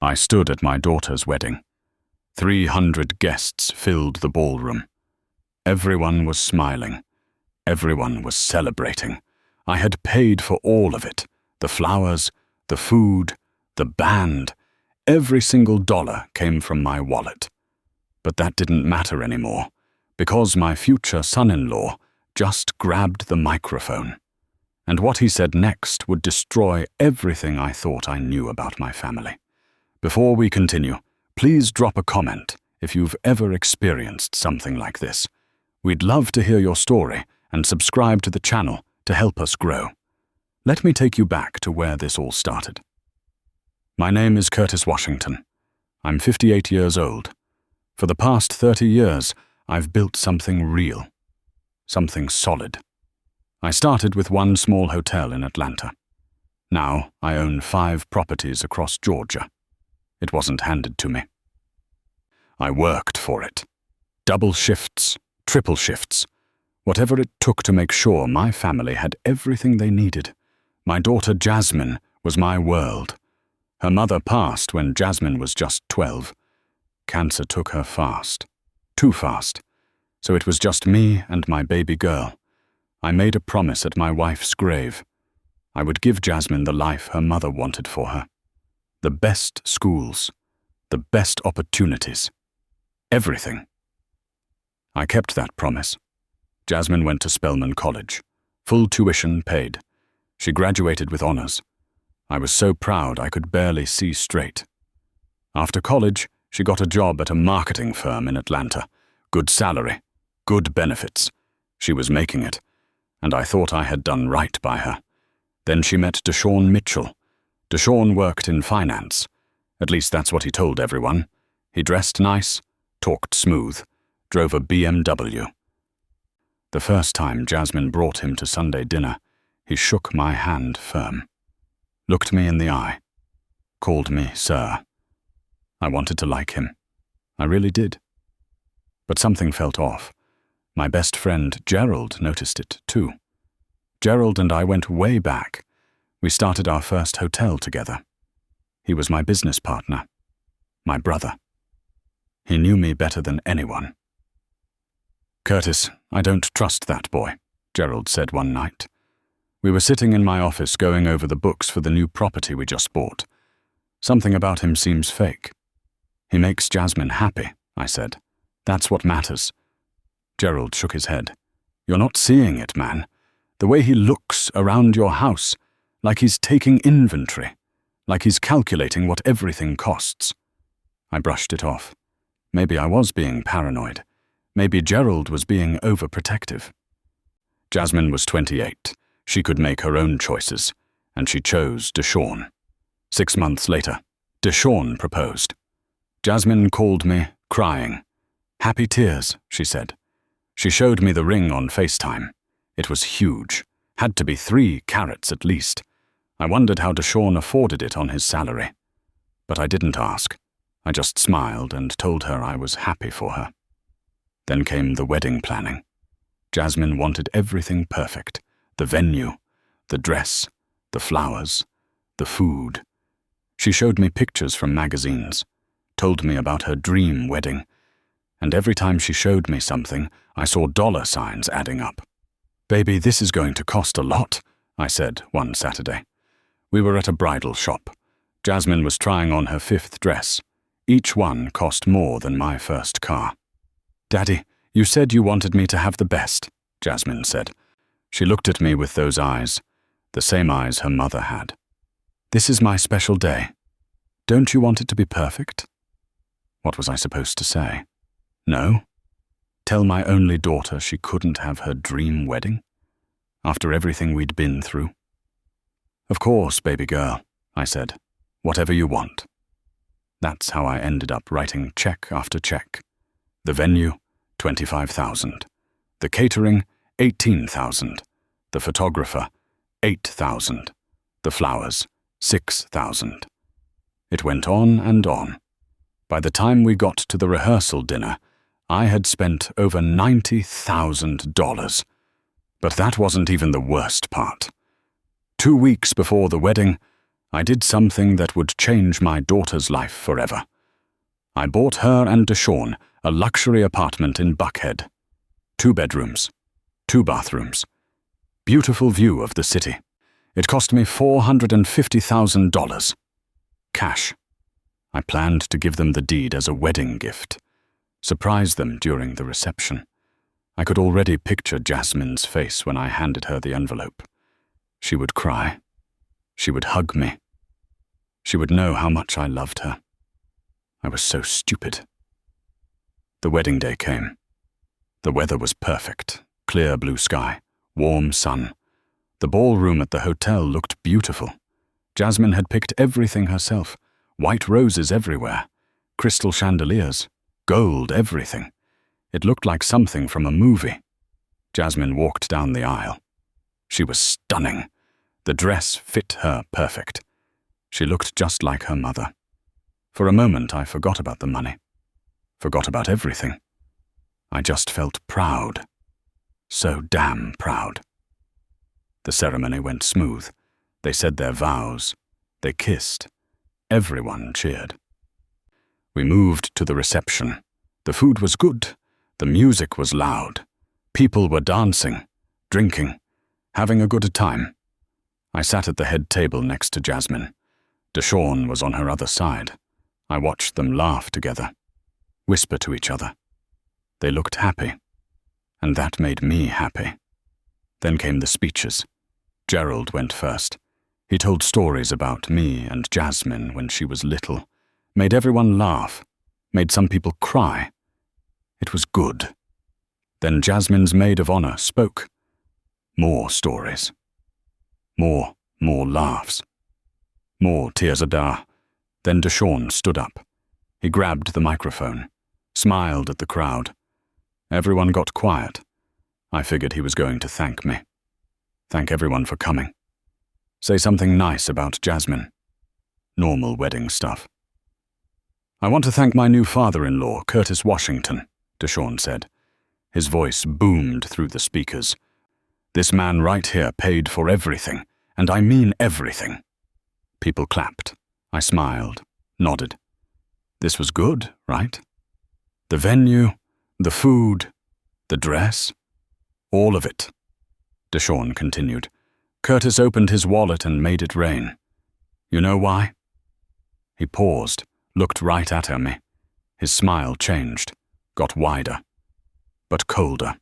I stood at my daughter's wedding. 300 guests filled the ballroom. Everyone was smiling. Everyone was celebrating. I had paid for all of it. The flowers, the food, the band. Every single dollar came from my wallet. But that didn't matter anymore, because my future son-in-law just grabbed the microphone. And what he said next would destroy everything I thought I knew about my family. Before we continue, please drop a comment if you've ever experienced something like this. We'd love to hear your story and subscribe to the channel to help us grow. Let me take you back to where this all started. My name is Curtis Washington. I'm 58 years old. For the past 30 years, I've built something real, something solid. I started with one small hotel in Atlanta. Now I own 5 properties across Georgia. It wasn't handed to me. I worked for it. Double shifts, triple shifts, whatever it took to make sure my family had everything they needed. My daughter Jasmine was my world. Her mother passed when Jasmine was just 12. Cancer took her fast, too fast, so it was just me and my baby girl. I made a promise at my wife's grave. I would give Jasmine the life her mother wanted for her. The best schools, the best opportunities, everything. I kept that promise. Jasmine went to Spelman College, full tuition paid. She graduated with honors. I was so proud I could barely see straight. After college, she got a job at a marketing firm in Atlanta. Good salary, good benefits. She was making it, and I thought I had done right by her. Then she met Deshaun Mitchell. Deshaun worked in finance. At least that's what he told everyone. He dressed nice, talked smooth, drove a BMW. The first time Jasmine brought him to Sunday dinner, he shook my hand firm, looked me in the eye, called me sir. I wanted to like him. I really did. But something felt off. My best friend Gerald noticed it too. Gerald and I went way back. We started our first hotel together. He was my business partner, my brother. He knew me better than anyone. "Curtis, I don't trust that boy," Gerald said one night. We were sitting in my office going over the books for the new property we just bought. "Something about him seems fake." "He makes Jasmine happy," I said. "That's what matters." Gerald shook his head. "You're not seeing it, man. The way he looks around your house, like he's taking inventory, like he's calculating what everything costs." I brushed it off. Maybe I was being paranoid. Maybe Gerald was being overprotective. Jasmine was 28. She could make her own choices, and she chose Deshaun. 6 months later, Deshaun proposed. Jasmine called me, crying. "Happy tears," she said. She showed me the ring on FaceTime. It was huge, had to be 3 carats at least. I wondered how Deshaun afforded it on his salary. But I didn't ask. I just smiled and told her I was happy for her. Then came the wedding planning. Jasmine wanted everything perfect. The venue, the dress, the flowers, the food. She showed me pictures from magazines, told me about her dream wedding, and every time she showed me something, I saw dollar signs adding up. "Baby, this is going to cost a lot," I said one Saturday. We were at a bridal shop. Jasmine was trying on her 5th dress. Each one cost more than my first car. "Daddy, you said you wanted me to have the best," Jasmine said. She looked at me with those eyes, the same eyes her mother had. "This is my special day. Don't you want it to be perfect?" What was I supposed to say? No? Tell my only daughter she couldn't have her dream wedding? After everything we'd been through? "Of course, baby girl," I said. "Whatever you want." That's how I ended up writing check after check. The venue, $25,000. The catering, $18,000. The photographer, $8,000. The flowers, $6,000. It went on and on. By the time we got to the rehearsal dinner, I had spent over $90,000. But that wasn't even the worst part. 2 weeks before the wedding, I did something that would change my daughter's life forever. I bought her and Deshawn a luxury apartment in Buckhead. 2 bedrooms, 2 bathrooms. Beautiful view of the city. It cost me $450,000. Cash. I planned to give them the deed as a wedding gift. Surprise them during the reception. I could already picture Jasmine's face when I handed her the envelope. She would cry. She would hug me. She would know how much I loved her. I was so stupid. The wedding day came. The weather was perfect. Clear blue sky, warm sun. The ballroom at the hotel looked beautiful. Jasmine had picked everything herself. White roses everywhere. Crystal chandeliers. Gold everything. It looked like something from a movie. Jasmine walked down the aisle. She was stunning. The dress fit her perfect. She looked just like her mother. For a moment, I forgot about the money. Forgot about everything. I just felt proud. So damn proud. The ceremony went smooth. They said their vows. They kissed. Everyone cheered. We moved to the reception. The food was good. The music was loud. People were dancing, drinking, having a good time. I sat at the head table next to Jasmine. Deshawn was on her other side. I watched them laugh together, whisper to each other. They looked happy, and that made me happy. Then came the speeches. Gerald went first. He told stories about me and Jasmine when she was little, made everyone laugh, made some people cry. It was good. Then Jasmine's maid of honor spoke. More stories. More laughs. More tears Then Deshawn stood up. He grabbed the microphone, smiled at the crowd. Everyone got quiet. I figured he was going to thank me. Thank everyone for coming. Say something nice about Jasmine. Normal wedding stuff. I want to thank my new father-in-law, Curtis Washington, Deshawn said. His voice boomed through the speakers. This man right here paid for everything, and I mean everything. People clapped. I smiled, nodded. This was good, right? The venue, the food, the dress, all of it. Deshawn continued. Curtis opened his wallet and made it rain. You know why? He paused, looked right at me. His smile changed, got wider, but colder.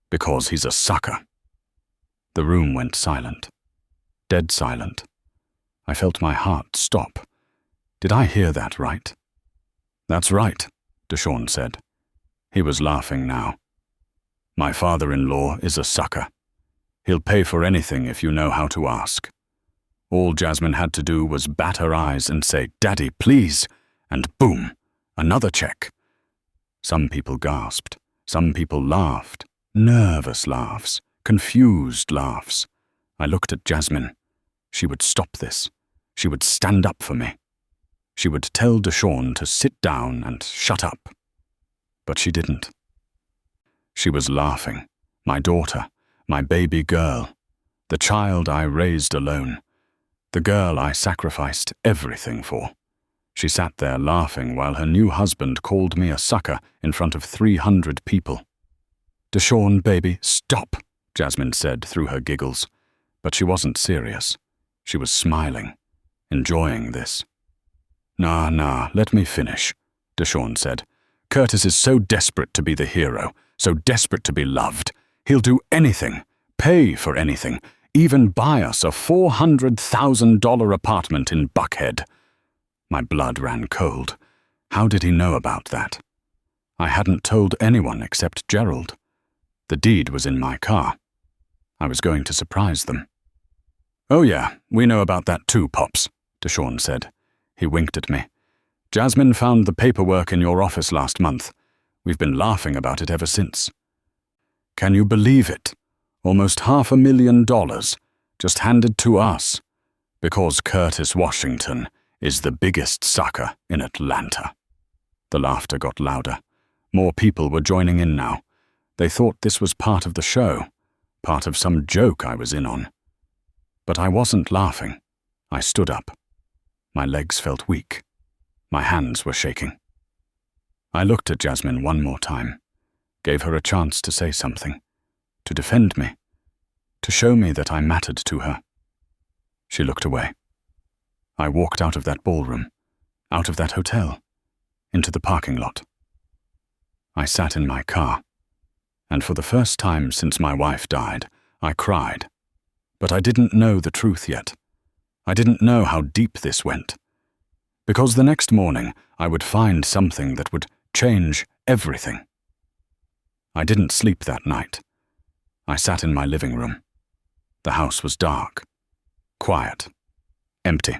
Because he's a sucker. The room went silent. Dead silent. I felt my heart stop. Did I hear that right? That's right, Deshawn said. He was laughing now. My father-in-law is a sucker. He'll pay for anything if you know how to ask. All Jasmine had to do was bat her eyes and say, Daddy, please, and boom, another check. Some people gasped. Some people laughed. Nervous laughs. Confused laughs. I looked at Jasmine. She would stop this. She would stand up for me. She would tell Deshawn to sit down and shut up. But she didn't. She was laughing. My daughter, my baby girl, the child I raised alone, the girl I sacrificed everything for. She sat there laughing while her new husband called me a sucker in front of 300 people. Deshawn, baby, stop, Jasmine said through her giggles. But she wasn't serious. She was smiling, enjoying this. Nah, let me finish, Deshawn said. Curtis is so desperate to be the hero, so desperate to be loved. He'll do anything, pay for anything, even buy us a $400,000 apartment in Buckhead. My blood ran cold. How did he know about that? I hadn't told anyone except Gerald. The deed was in my car. I was going to surprise them. Oh yeah, we know about that too, Pops, Deshawn said. He winked at me. Jasmine found the paperwork in your office last month. We've been laughing about it ever since. Can you believe it? Almost $500,000 just handed to us because Curtis Washington is the biggest sucker in Atlanta. The laughter got louder. More people were joining in now. They thought this was part of the show, part of some joke I was in on. But I wasn't laughing. I stood up. My legs felt weak. My hands were shaking. I looked at Jasmine one more time, gave her a chance to say something, to defend me, to show me that I mattered to her. She looked away. I walked out of that ballroom, out of that hotel, into the parking lot. I sat in my car, and for the first time since my wife died, I cried. But I didn't know the truth yet. I didn't know how deep this went. Because the next morning I would find something that would change everything. I didn't sleep that night. I sat in my living room. The house was dark, quiet, empty.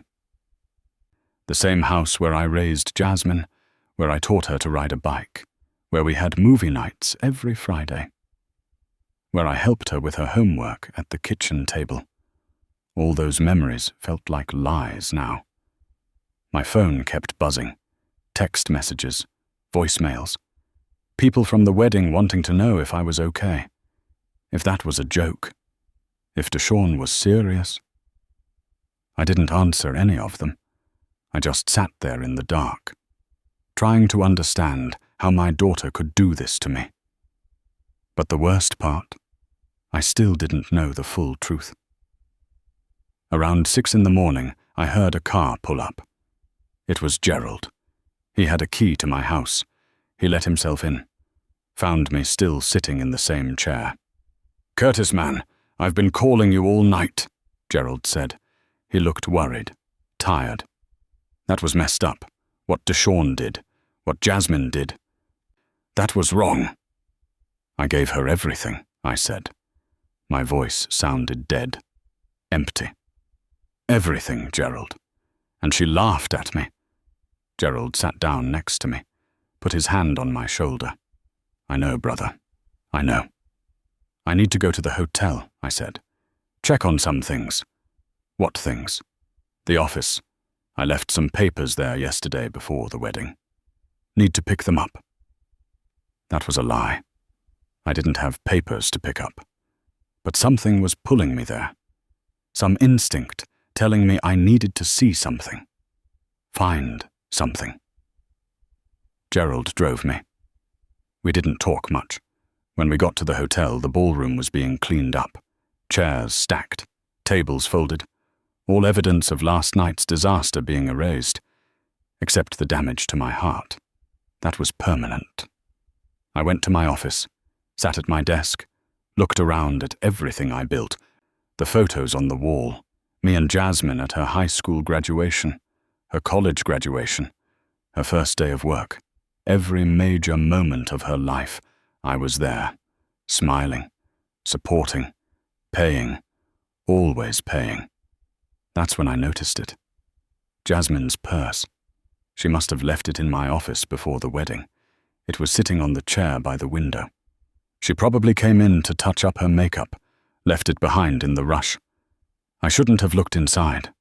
The same house where I raised Jasmine, where I taught her to ride a bike, where we had movie nights every Friday, where I helped her with her homework at the kitchen table. All those memories felt like lies now. My phone kept buzzing. Text messages, voicemails. People from the wedding wanting to know if I was okay. If that was a joke. If Deshawn was serious. I didn't answer any of them. I just sat there in the dark, trying to understand how my daughter could do this to me. But the worst part, I still didn't know the full truth. Around 6 a.m, I heard a car pull up. It was Gerald. He had a key to my house. He let himself in, found me still sitting in the same chair. "Curtis, man, I've been calling you all night," Gerald said. He looked worried, tired. That was messed up. What Deshawn did, what Jasmine did. That was wrong. "I gave her everything," I said. My voice sounded dead, empty. "Everything, Gerald." And she laughed at me. Gerald sat down next to me, put his hand on my shoulder. "I know, brother. I know." "I need to go to the hotel," I said. "Check on some things." "What things?" "The office. I left some papers there yesterday before the wedding. Need to pick them up." That was a lie. I didn't have papers to pick up. But something was pulling me there. Some instinct telling me I needed to see something. Find something. Gerald drove me. We didn't talk much. When we got to the hotel, the ballroom was being cleaned up. Chairs stacked, tables folded, all evidence of last night's disaster being erased, except the damage to my heart. That was permanent. I went to my office, sat at my desk, looked around at everything I built, the photos on the wall, me and Jasmine at her high school graduation, her college graduation, her first day of work. Every major moment of her life, I was there, smiling, supporting, paying, always paying. That's when I noticed it. Jasmine's purse. She must have left it in my office before the wedding. It was sitting on the chair by the window. She probably came in to touch up her makeup, left it behind in the rush. I shouldn't have looked inside.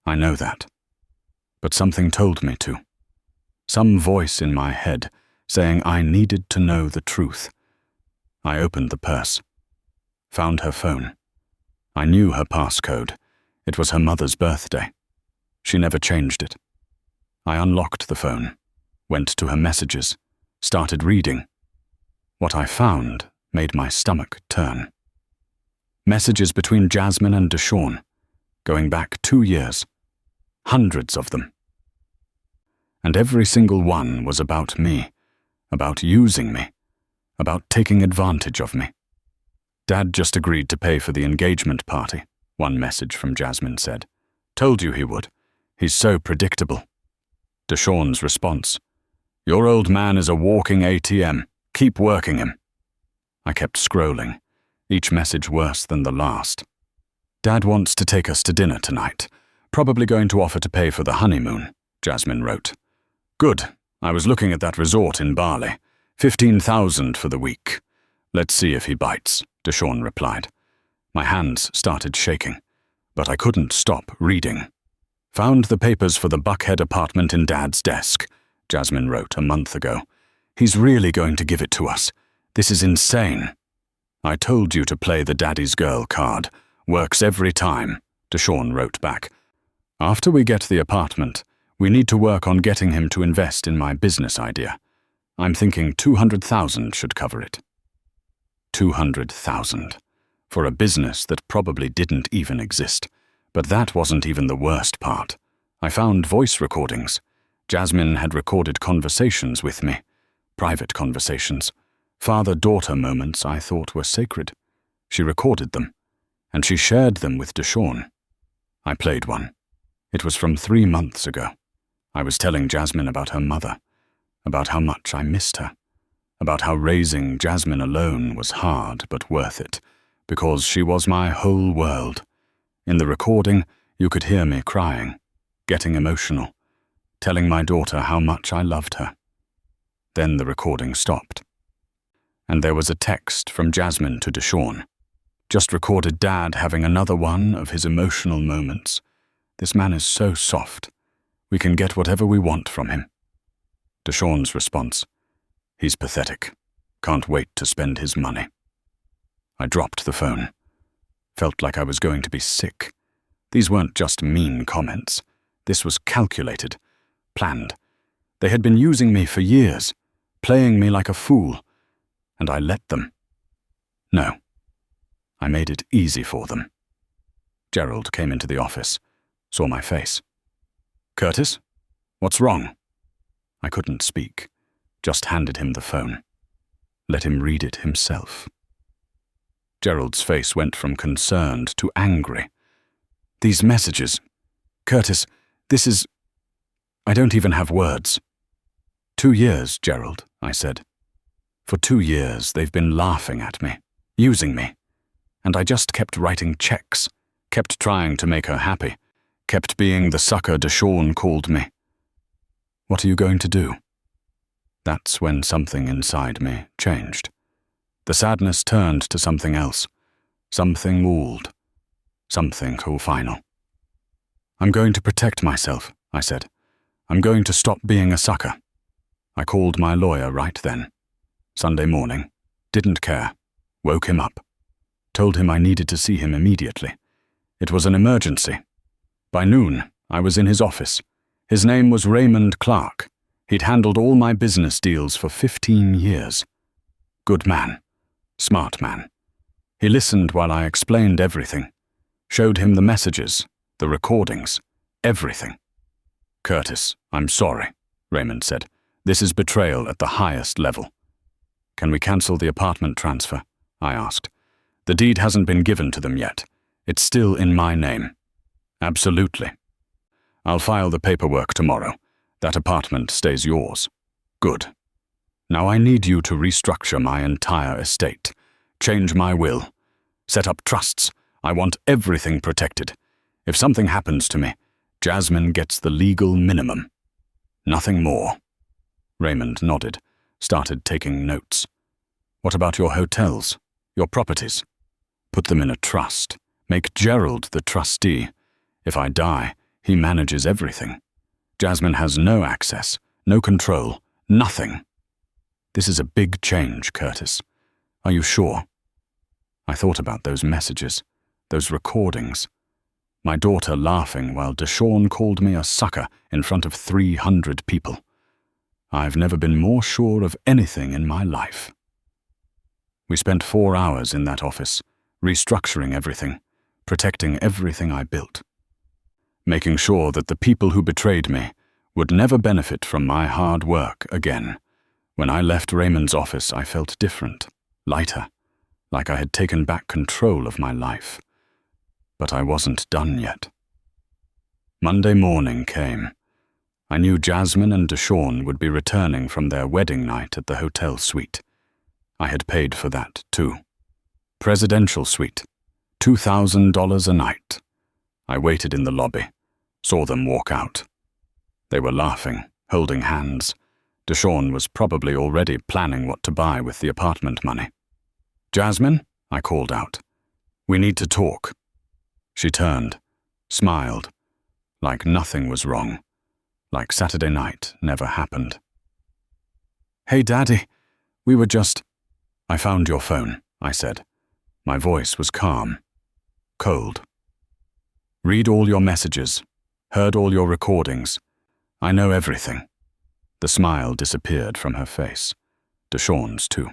I know that. But something told me to. Some voice in my head saying I needed to know the truth. I opened the purse. Found her phone. I knew her passcode. It was her mother's birthday. She never changed it. I unlocked the phone, went to her messages, started reading. What I found made my stomach turn. Messages between Jasmine and Deshawn, going back 2 years. Hundreds of them. And every single one was about me, about using me, about taking advantage of me. "Dad just agreed to pay for the engagement party," one message from Jasmine said. "Told you he would. He's so predictable." Deshawn's response: "Your old man is a walking ATM. Keep working him." I kept scrolling, each message worse than the last. "Dad wants to take us to dinner tonight. Probably going to offer to pay for the honeymoon," Jasmine wrote. "Good. I was looking at that resort in Bali. 15,000 for the week. Let's see if he bites," Deshawn replied. My hands started shaking, but I couldn't stop reading. "Found the papers for the Buckhead apartment in Dad's desk," Jasmine wrote a month ago. "He's really going to give it to us. This is insane." "I told you to play the daddy's girl card. Works every time," Deshawn wrote back. After we get the apartment, we need to work on getting him to invest in my business idea. I'm thinking 200,000 should cover it. 200,000. For a business that probably didn't even exist. But that wasn't even the worst part. I found voice recordings. Jasmine had recorded conversations with me. Private conversations. Father-daughter moments I thought were sacred. She recorded them, and she shared them with Deshawn. I played one. It was from 3 months ago. I was telling Jasmine about her mother, about how much I missed her, about how raising Jasmine alone was hard but worth it, because she was my whole world. In the recording, you could hear me crying, getting emotional, telling my daughter how much I loved her. Then the recording stopped. And there was a text from Jasmine to Deshawn. Just recorded Dad having another one of his emotional moments. This man is so soft. We can get whatever we want from him. Deshawn's response. He's pathetic. Can't wait to spend his money. I dropped the phone. Felt like I was going to be sick. These weren't just mean comments. This was calculated, planned. They had been using me for years, playing me like a fool, and I let them. No. I made it easy for them. Gerald came into the office, saw my face. Curtis? What's wrong? I couldn't speak, just handed him the phone. Let him read it himself. Gerald's face went from concerned to angry. These messages. Curtis, this is... I don't even have words. 2 years, Gerald, I said. For 2 years, they've been laughing at me, using me. And I just kept writing checks, kept trying to make her happy, kept being the sucker Deshawn called me. What are you going to do? That's when something inside me changed. The sadness turned to something else, something old, something final. I'm going to protect myself, I said. I'm going to stop being a sucker. I called my lawyer right then. Sunday morning. Didn't care. Woke him up. Told him I needed to see him immediately. It was an emergency. By noon, I was in his office. His name was Raymond Clark. He'd handled all my business deals for 15 years. Good man. Smart man. He listened while I explained everything. Showed him the messages, the recordings, everything. Curtis, I'm sorry, Raymond said. This is betrayal at the highest level. Can we cancel the apartment transfer? I asked. The deed hasn't been given to them yet. It's still in my name. Absolutely. I'll file the paperwork tomorrow. That apartment stays yours. Good. Now I need you to restructure my entire estate. Change my will. Set up trusts. I want everything protected. If something happens to me, Jasmine gets the legal minimum. Nothing more. Raymond nodded, started taking notes. What about your hotels, your properties? Put them in a trust. Make Gerald the trustee. If I die, he manages everything. Jasmine has no access, no control, nothing. This is a big change, Curtis. Are you sure? I thought about those messages, those recordings. My daughter laughing while Deshawn called me a sucker in front of 300 people. I've never been more sure of anything in my life. We spent 4 hours in that office, restructuring everything, protecting everything I built. Making sure that the people who betrayed me would never benefit from my hard work again. When I left Raymond's office, I felt different, lighter, like I had taken back control of my life. But I wasn't done yet. Monday morning came. I knew Jasmine and Deshawn would be returning from their wedding night at the hotel suite. I had paid for that, too. Presidential suite, $2,000 a night. I waited in the lobby, saw them walk out. They were laughing, holding hands. Deshawn was probably already planning what to buy with the apartment money. Jasmine, I called out. We need to talk. She turned, smiled, like nothing was wrong, like Saturday night never happened. Hey, Daddy, we were just... I found your phone, I said. My voice was calm, cold. Read all your messages. Heard all your recordings. I know everything." The smile disappeared from her face. Deshawn's too.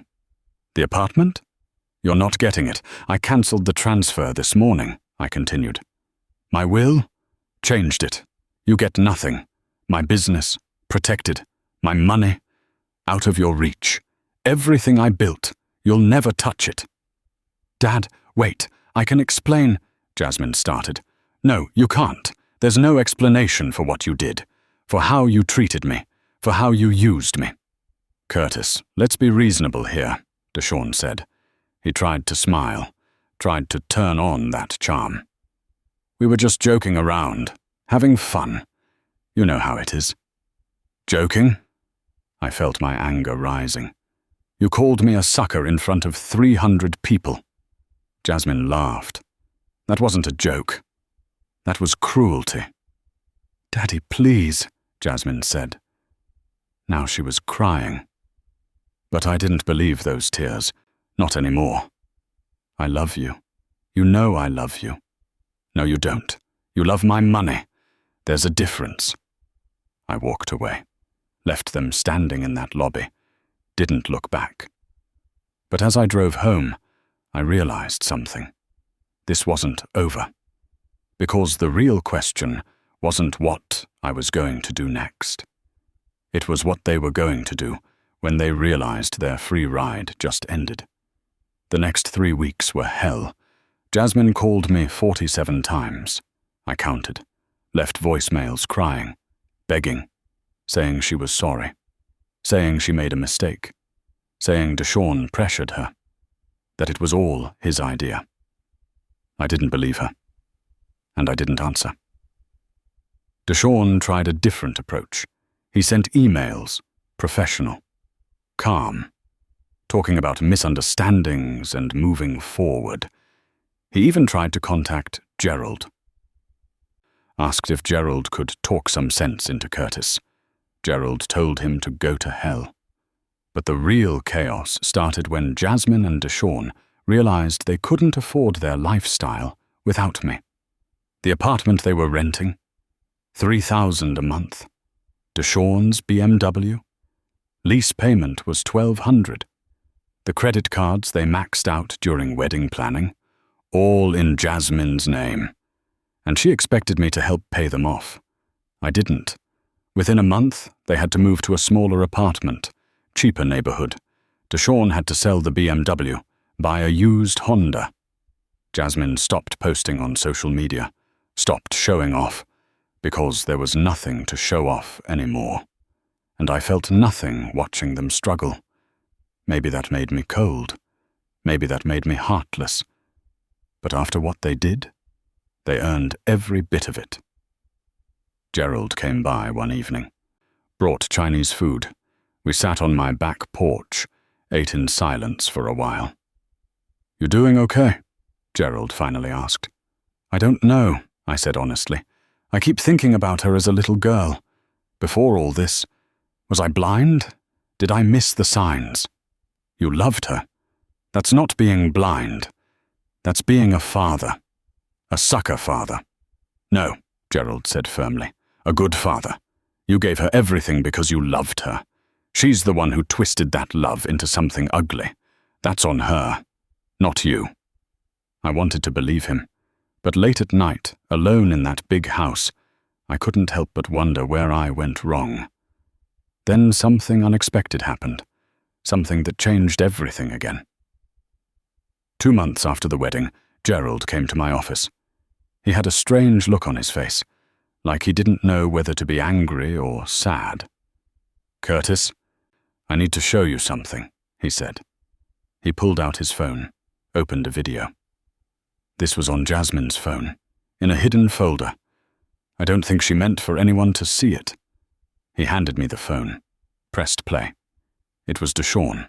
"The apartment? You're not getting it. I cancelled the transfer this morning," I continued. "My will? Changed it. You get nothing. My business, protected. My money, out of your reach. Everything I built, you'll never touch it." "Dad, wait, I can explain," Jasmine started. "No, you can't. There's no explanation for what you did, for how you treated me, for how you used me." "Curtis, let's be reasonable here," Deshawn said. He tried to smile, tried to turn on that charm. "We were just joking around, having fun. You know how it is." "Joking?" I felt my anger rising. "You called me a sucker in front of 300 people." Jasmine laughed. "That wasn't a joke. That was cruelty." "Daddy, please," Jasmine said. Now she was crying. But I didn't believe those tears, not anymore. "I love you. You know I love you." "No, you don't. You love my money. There's a difference." I walked away, left them standing in that lobby, didn't look back. But as I drove home, I realized something. This wasn't over. Because the real question wasn't what I was going to do next. It was what they were going to do when they realized their free ride just ended. The next 3 weeks were hell. Jasmine called me 47 times. I counted, left voicemails crying, begging, saying she was sorry, saying she made a mistake, saying Deshawn pressured her, that it was all his idea. I didn't believe her, and I didn't answer. Deshawn tried a different approach. He sent emails, professional, calm, talking about misunderstandings and moving forward. He even tried to contact Gerald. Asked if Gerald could talk some sense into Curtis. Gerald told him to go to hell. But the real chaos started when Jasmine and Deshawn realized they couldn't afford their lifestyle without me. The apartment they were renting, $3,000 a month. Deshawn's BMW. Lease payment was $1,200. The credit cards they maxed out during wedding planning, all in Jasmine's name. And she expected me to help pay them off. I didn't. Within a month, they had to move to a smaller apartment, cheaper neighborhood. Deshawn had to sell the BMW, buy a used Honda. Jasmine stopped posting on social media, stopped showing off, because there was nothing to show off anymore. And I felt nothing watching them struggle. Maybe that made me cold. Maybe that made me heartless. But after what they did, they earned every bit of it. Gerald came by one evening, brought Chinese food. We sat on my back porch, ate in silence for a while. "You doing okay?" Gerald finally asked. "I don't know," I said honestly. "I keep thinking about her as a little girl. Before all this, was I blind? Did I miss the signs?" "You loved her. That's not being blind. That's being a father. A sucker father." "No," Gerald said firmly. "A good father. You gave her everything because you loved her. She's the one who twisted that love into something ugly. That's on her, not you." I wanted to believe him, but late at night, alone in that big house, I couldn't help but wonder where I went wrong. Then something unexpected happened, something that changed everything again. 2 months after the wedding, Gerald came to my office. He had a strange look on his face, like he didn't know whether to be angry or sad. "Curtis, I need to show you something," he said. He pulled out his phone, opened a video. This was on Jasmine's phone, in a hidden folder. I don't think she meant for anyone to see it. He handed me the phone, pressed play. It was Deshawn,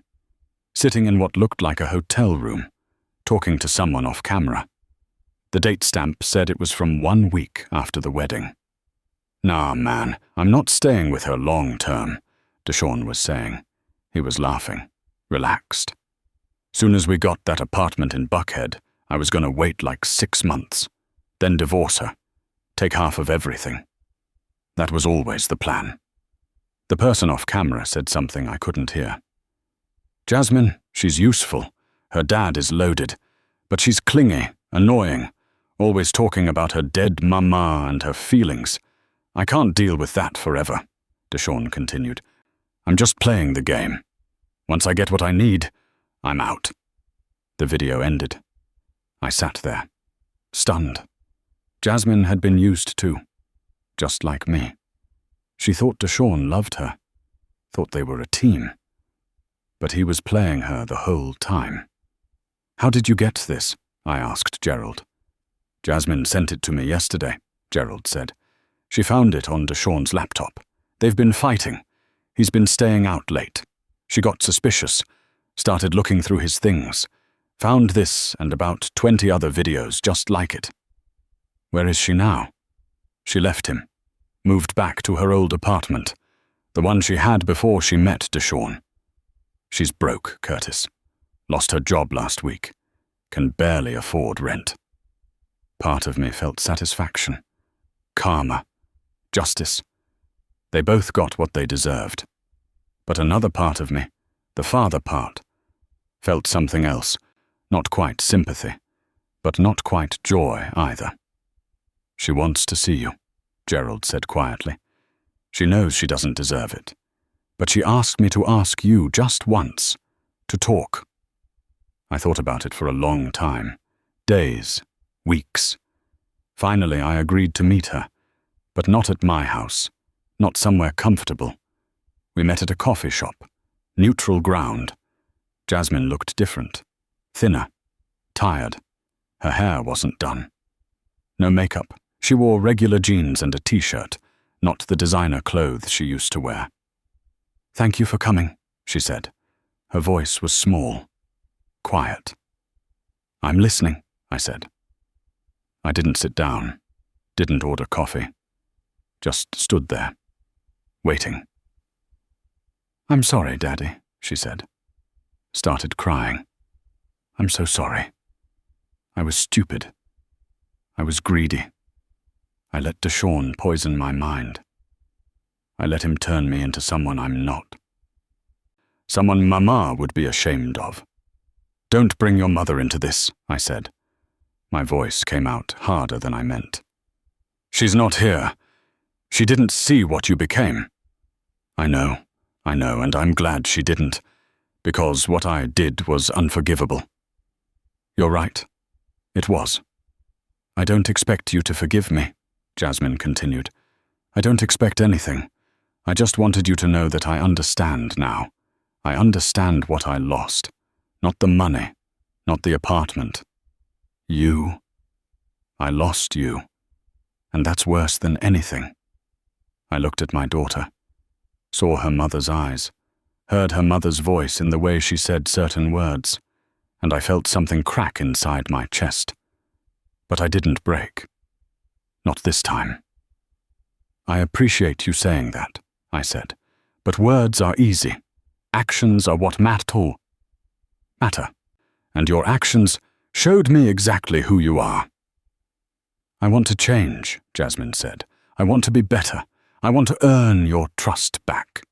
sitting in what looked like a hotel room, talking to someone off camera. The date stamp said it was from 1 week after the wedding. "Nah, man, I'm not staying with her long term," Deshawn was saying. He was laughing, relaxed. "Soon as we got that apartment in Buckhead, I was going to wait like 6 months, then divorce her, take half of everything, That was always the plan. The person off camera said something I couldn't hear. Jasmine, she's useful. Her dad is loaded. But she's clingy, annoying, always talking about her dead mama and her feelings. I can't deal with that forever, Deshawn continued. I'm just playing the game. Once I get what I need, I'm out. The video ended. I sat there, stunned. Jasmine had been used too, just like me. She thought Deshawn loved her, thought they were a team. But he was playing her the whole time. How did you get this? I asked Gerald. Jasmine sent it to me yesterday, Gerald said. She found it on Deshawn's laptop. They've been fighting. He's been staying out late. She got suspicious, started looking through his things, found this and about 20 other videos just like it. Where is she now? She left him, moved back to her old apartment, the one she had before she met Deshawn. She's broke, Curtis. Lost her job last week. Can barely afford rent. Part of me felt satisfaction, karma, justice. They both got what they deserved. But another part of me, the father part, felt something else, not quite sympathy, but not quite joy either. She wants to see you, Gerald said quietly. She knows she doesn't deserve it. But she asked me to ask you just once, to talk. I thought about it for a long time, days, weeks. Finally, I agreed to meet her, but not at my house, not somewhere comfortable. We met at a coffee shop, neutral ground. Jasmine looked different, thinner, tired. Her hair wasn't done. No makeup. She wore regular jeans and a t-shirt, not the designer clothes she used to wear. Thank you for coming, she said. Her voice was small, quiet. I'm listening, I said. I didn't sit down, didn't order coffee, just stood there, waiting. I'm sorry, Daddy, she said. Started crying. I'm so sorry. I was stupid. I was greedy. I let Deshawn poison my mind. I let him turn me into someone I'm not. Someone Mama would be ashamed of. Don't bring your mother into this, I said. My voice came out harder than I meant. She's not here. She didn't see what you became. I know, and I'm glad she didn't, because what I did was unforgivable. You're right. It was. I don't expect you to forgive me, Jasmine continued. I don't expect anything. I just wanted you to know that I understand now. I understand what I lost. Not the money, not the apartment. You. I lost you. And that's worse than anything. I looked at my daughter, saw her mother's eyes, heard her mother's voice in the way she said certain words, and I felt something crack inside my chest. But I didn't break. Not this time. I appreciate you saying that, I said, but words are easy. Actions are what matter. And your actions showed me exactly who you are. I want to change, Jasmine said. I want to be better. I want to earn your trust back.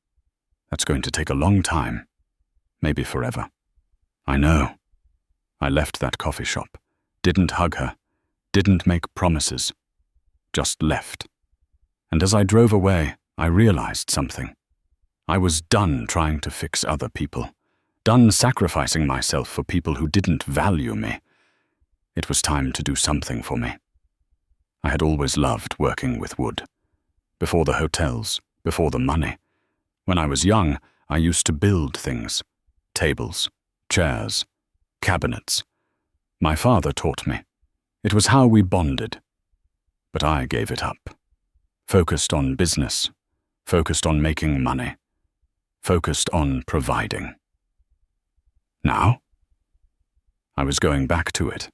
That's going to take a long time. Maybe forever. I know. I left that coffee shop. Didn't hug her. Didn't make promises. Just left. And as I drove away, I realized something. I was done trying to fix other people. Done sacrificing myself for people who didn't value me. It was time to do something for me. I had always loved working with wood. Before the hotels, before the money. When I was young, I used to build things. Tables, chairs, cabinets. My father taught me. It was how we bonded. But I gave it up. Focused on business. Focused on making money. Focused on providing. Now? I was going back to it.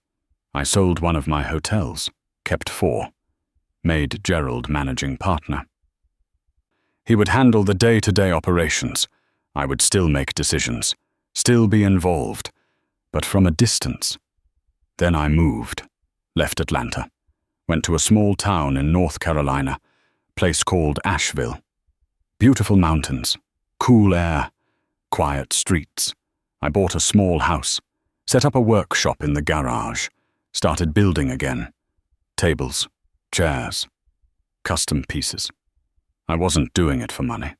I sold one of my hotels, kept 4, made Gerald managing partner. He would handle the day-to-day operations. I would still make decisions, still be involved, but from a distance. Then I moved, left Atlanta, went to a small town in North Carolina, place called Asheville. Beautiful mountains, cool air, quiet streets. I bought a small house, set up a workshop in the garage, started building again. Tables, chairs, custom pieces. I wasn't doing it for money.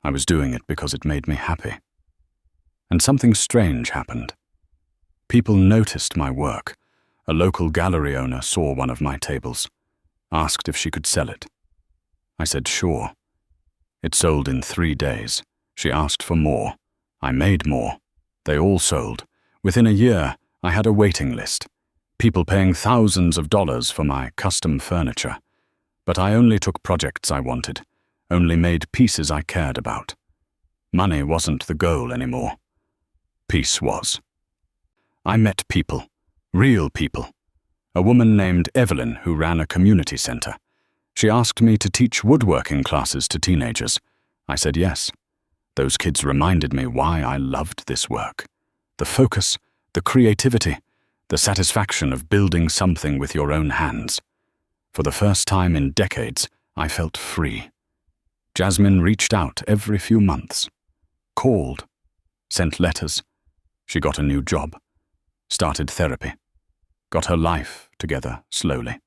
I was doing it because it made me happy. And something strange happened. People noticed my work. A local gallery owner saw one of my tables, asked if she could sell it. I said sure. It sold in 3 days. She asked for more. I made more. They all sold. Within a year, I had a waiting list. People paying thousands of dollars for my custom furniture. But I only took projects I wanted, only made pieces I cared about. Money wasn't the goal anymore. Peace was. I met people, real people. A woman named Evelyn who ran a community center. She asked me to teach woodworking classes to teenagers. I said yes. Those kids reminded me why I loved this work. The focus, the creativity, the satisfaction of building something with your own hands. For the first time in decades, I felt free. Jasmine reached out every few months, called, sent letters. She got a new job, started therapy, got her life together slowly.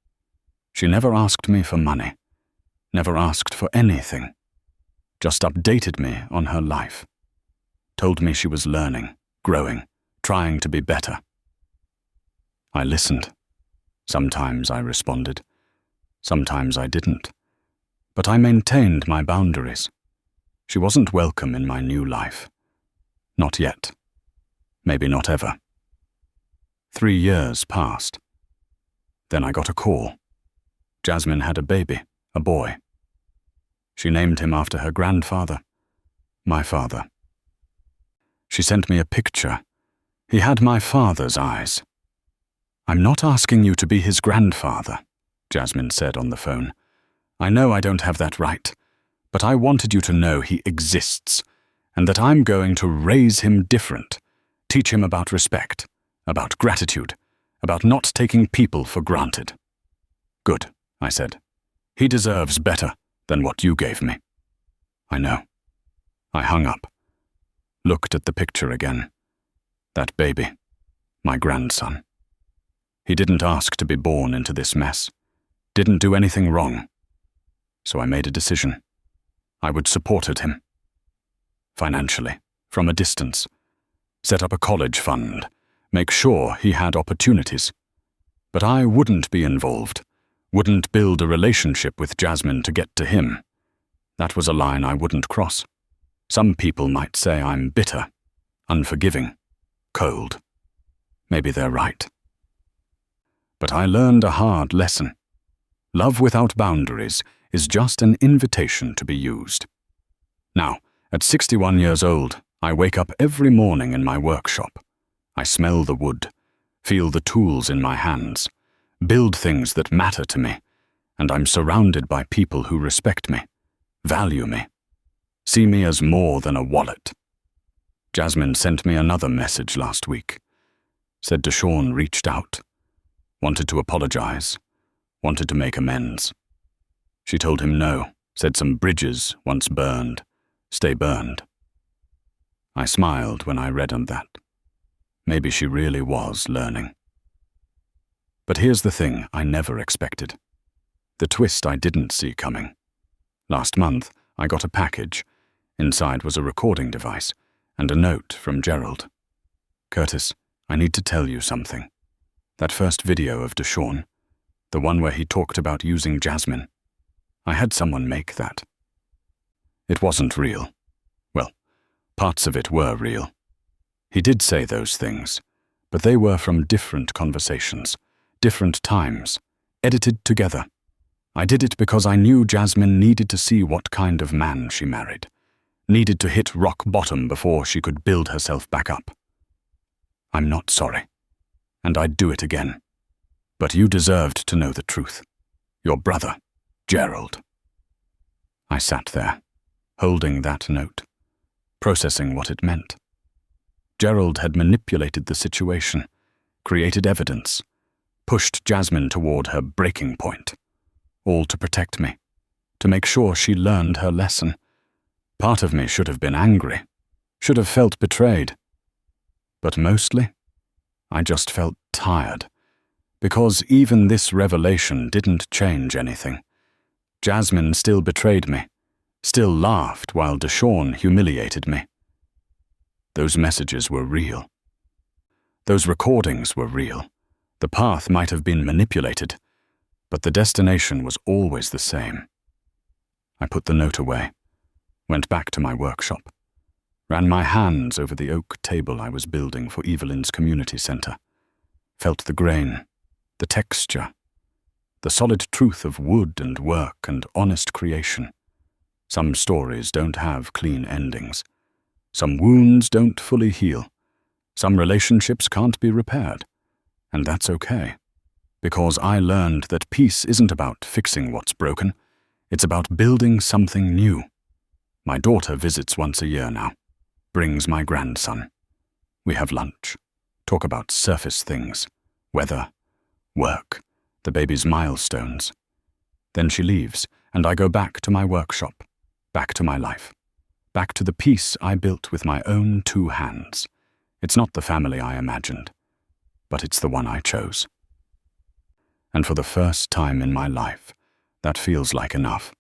She never asked me for money, never asked for anything, just updated me on her life, told me she was learning, growing, trying to be better. I listened. Sometimes I responded, sometimes I didn't, but I maintained my boundaries. She wasn't welcome in my new life. Not yet. Maybe not ever. 3 years passed. Then I got a call. Jasmine had a baby, a boy. She named him after her grandfather, my father. She sent me a picture. He had my father's eyes. "I'm not asking you to be his grandfather," Jasmine said on the phone. "I know I don't have that right, but I wanted you to know he exists, and that I'm going to raise him different, teach him about respect, about gratitude, about not taking people for granted." "Good," I said. "He deserves better than what you gave me." "I know." I hung up, looked at the picture again. That baby, my grandson. He didn't ask to be born into this mess, didn't do anything wrong. So I made a decision. I would support him. Financially, from a distance. Set up a college fund, make sure he had opportunities. But I wouldn't be involved, wouldn't build a relationship with Jasmine to get to him. That was a line I wouldn't cross. Some people might say I'm bitter, unforgiving, cold. Maybe they're right. But I learned a hard lesson. Love without boundaries is just an invitation to be used. Now, at 61 years old, I wake up every morning in my workshop. I smell the wood, feel the tools in my hands, build things that matter to me, and I'm surrounded by people who respect me, value me, see me as more than a wallet. Jasmine sent me another message last week. Said Deshawn reached out, wanted to apologize, wanted to make amends. She told him no, said some bridges once burned, stay burned. I smiled when I read on that. Maybe she really was learning. But here's the thing I never expected. The twist I didn't see coming. Last month, I got a package. Inside was a recording device and a note from Gerald. "Curtis, I need to tell you something. That first video of Deshawn, the one where he talked about using Jasmine, I had someone make that. It wasn't real. Well, parts of it were real. He did say those things, but they were from different conversations, different times, edited together. I did it because I knew Jasmine needed to see what kind of man she married, needed to hit rock bottom before she could build herself back up. I'm not sorry, and I'd do it again. But you deserved to know the truth. Your brother, Gerald." I sat there, holding that note, processing what it meant. Gerald had manipulated the situation, created evidence, pushed Jasmine toward her breaking point, all to protect me, to make sure she learned her lesson. Part of me should have been angry, should have felt betrayed. But mostly, I just felt tired, because even this revelation didn't change anything. Jasmine still betrayed me, still laughed while Deshawn humiliated me. Those messages were real. Those recordings were real. The path might have been manipulated, but the destination was always the same. I put the note away, went back to my workshop, ran my hands over the oak table I was building for Evelyn's community center, felt the grain, the texture, the solid truth of wood and work and honest creation. Some stories don't have clean endings. Some wounds don't fully heal. Some relationships can't be repaired. And that's okay, because I learned that peace isn't about fixing what's broken. It's about building something new. My daughter visits once a year now, brings my grandson. We have lunch, talk about surface things, weather, work, the baby's milestones. Then she leaves, and I go back to my workshop, back to my life, back to the peace I built with my own 2 hands. It's not the family I imagined, but it's the one I chose. And for the first time in my life, that feels like enough.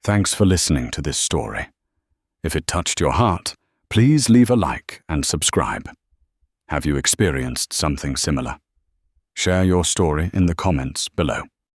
Thanks for listening to this story. If it touched your heart, please leave a like and subscribe. Have you experienced something similar? Share your story in the comments below.